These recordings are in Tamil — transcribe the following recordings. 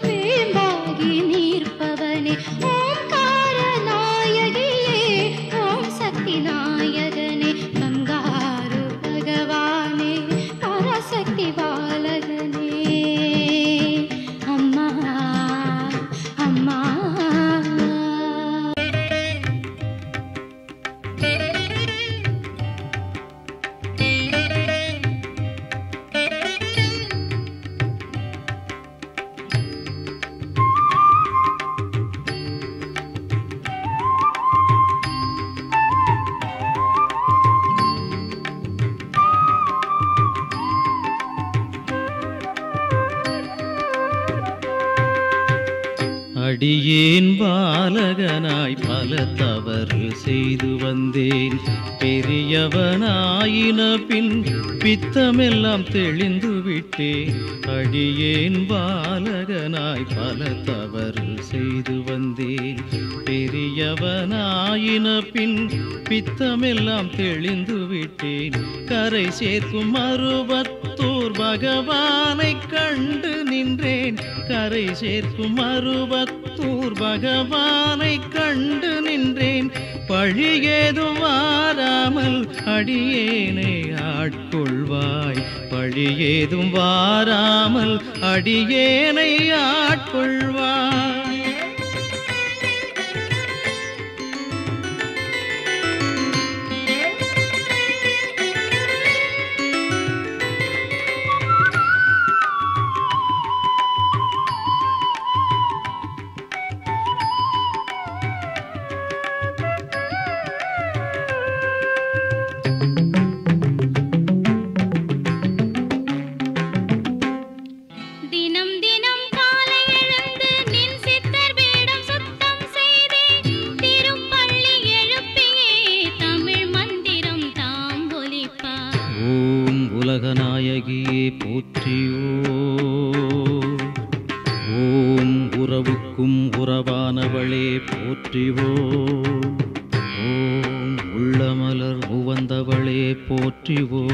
வேம்பாகி அடியேன் பாலகனாய் பல தவறு செய்து வந்தேன். பெரியவனாயின பின் பித்தமெல்லாம் தெளிந்து விட்டேன். அடியேன் பாலகனாய் பல தவறு செய்து வந்தேன். பெரியவனாயின பின் பித்தமெல்லாம் தெளிந்து விட்டேன். கரை சேர்க்கும் மருவத்தூர் பகவானை கண்டு நின்றேன். கரை சேர்க்கும் மருவத்தூர் பகவானை கண்டு நின்றேன். பழியேதும் வாராமல் அடியேனை ஆட்கொள்வாய். பழியேதும் வாராமல் அடியேனை ஆட்கொள்வாய். உலகநாயகியே போற்றியோ. ஓம் உறவுக்கும் உறவானவளே போற்றிவோ. ஓம் உள்ளமலர் உவந்தவளே போற்றிவோ.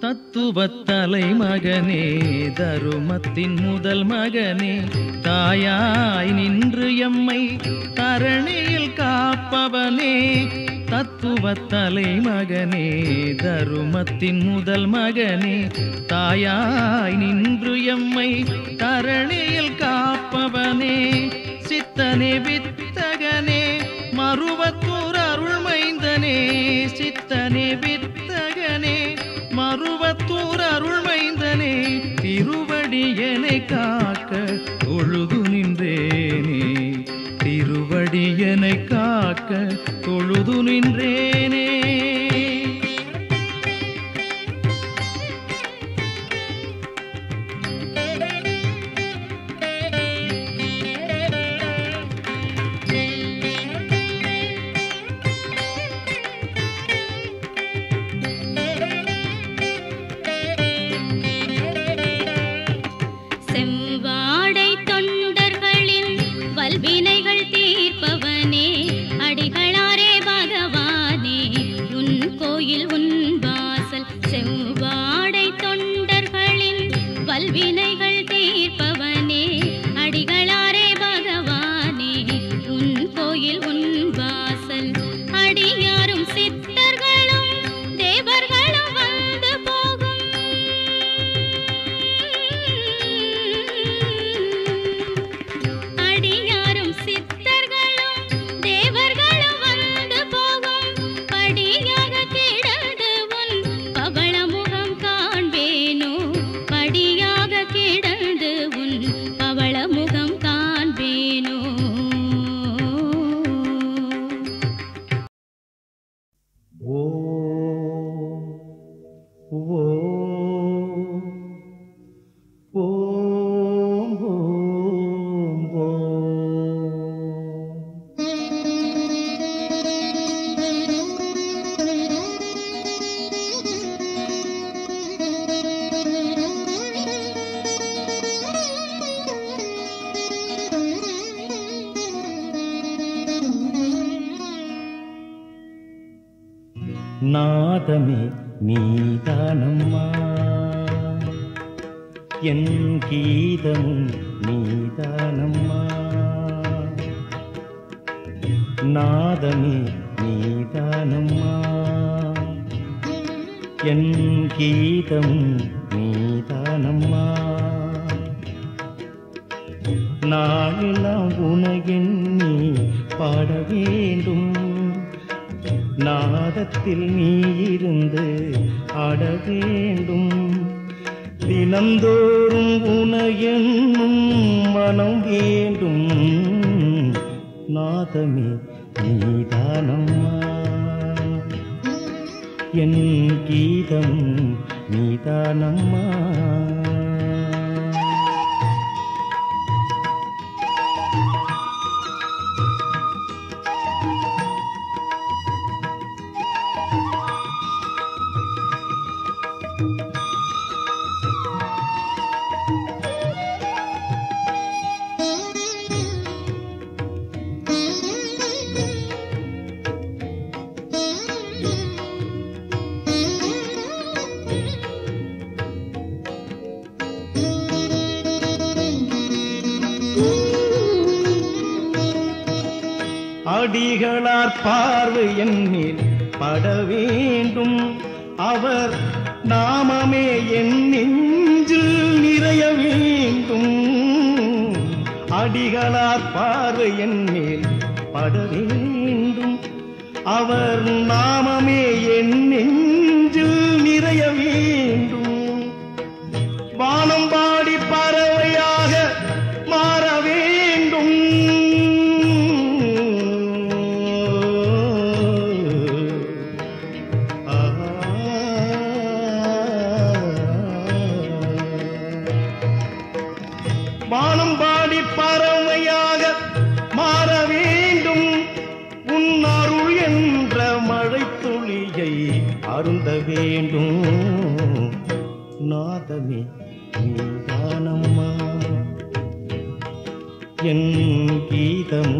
தத்துவத்தலை மகனே தருமத்தின் முதல் மகனே தாயாய் நின்று எம்மை தரணியில் காப்பவனே. தத்துவத்தலை மகனே தருமத்தின் முதல் மகனே தாயாய் நின்று எம்மை தரணியில் காப்பவனே. சித்தனே வித்தகனே மருவத்தூர் அருள்மைந்தனே. சித்தனே வித்தகனே மருவத்தூர் அருள்மைந்தனே. திருவடியனை காக்க தொழுது நின்றேனே. திருவடியனை காக்க தொழுது நின்றேனே. வினைகள் தீர்ப்பவனே அடிகளாரே பகவானே. உன் கோயில் உன் வாசல் செவ்வாடை தொண்டர்களின் வல்வினைகள் தீர்ப்பவனே அடிகளாரே பகவானே. உன் கோயில் உன் வாசல் அடியாரும் சித்தர்களும் தேவர்களும் வந்து போகும். ஓ நாதமே நீதானம்மா என் கீதமும் நீதானம்மா நாதமே நீதானம்மா என் கீதமும் நீதானம்மா நாளெல்லாம் உனகெண்ணி பாட வேண்டும் நாதத்தில் நீ இருந்து ஆட வேண்டும் தினந்தோறும் உனகென்னும் மனம் வேண்டும் நாதமே நீதானம்மா என் கீதம் நீதானம்மா அடிகளார் பார்வை என் மேல் பட வேண்டும் அவர் நாமமே என் நெஞ்சில் நிறைய வேண்டும் அடிகளார் பார்வை என் மேல் பட வேண்டும் அவர் நாமமே என் நெஞ்சில் நிறைய வேண்டும் வானம் பாடி பறவையாக மாற வேண்டும் வானம் பாடி பறவையாக மாற வேண்டும் உன் அருள் என்ற மழை துளியை அருந்த வேண்டும் நாதமே நீதானம்மா என் கீதம்